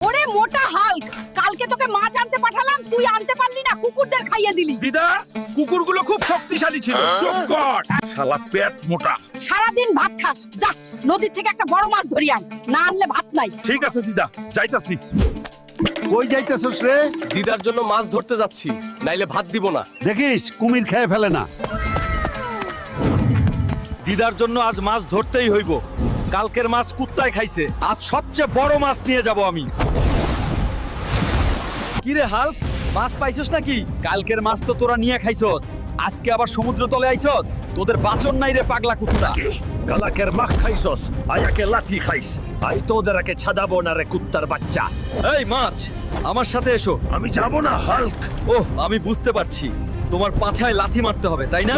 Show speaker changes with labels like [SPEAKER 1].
[SPEAKER 1] ওরে মোটা হাল্ক, কালকে তোকে মাছ আনতে পাঠালাম, তুই আনতে পারলি না, কুকুরদের খাইয়ে দিলি।
[SPEAKER 2] দিদা, কুকুরগুলো খুব শক্তিশালী ছিল। চুপ কর, শালা পেট মোটা।
[SPEAKER 1] সারাদিন ভাত খাস, যা নদীর থেকে একটা বড় মাছ ধরি আন, না আনলে ভাত নাই।
[SPEAKER 2] ঠিক আছে দিদা, যাইতাছি।
[SPEAKER 3] কই যাইতেছস রে?
[SPEAKER 4] দিদার জন্য মাছ ধরতে যাচ্ছি, নাইলে ভাত দিব না।
[SPEAKER 3] দেখিস কুমির খেয়ে ফেলে না।
[SPEAKER 2] দিদার জন্য আজ মাছ ধরতেই হইব। কালকের মাছ কুত্তায় খাইছে, আজ সবচেয়ে বড় মাছ নিয়ে যাব আমি। কি রে হাল্ক, মাছ পাইছস নাকি? কালকের মাছ তো তোরা নিয়ে খাইছস, আজকে আবার সমুদ্র তলে আইছস। তোদের বাচন নাই রে পাগলা কুত্তা।
[SPEAKER 5] কালাকের মাখ খাইছস, আয়াকে লাথি খাইস। আই তো ওদেরকে ছাদাবো না রে কুত্তার বাচ্চা।
[SPEAKER 2] এই মাছ, আমার সাথে এসো।
[SPEAKER 5] আমি যাব না হাল্ক।
[SPEAKER 2] ওহ, আমি বুঝতে পারছি, তোমার পাছায় লাথি মারতে হবে, তাই না?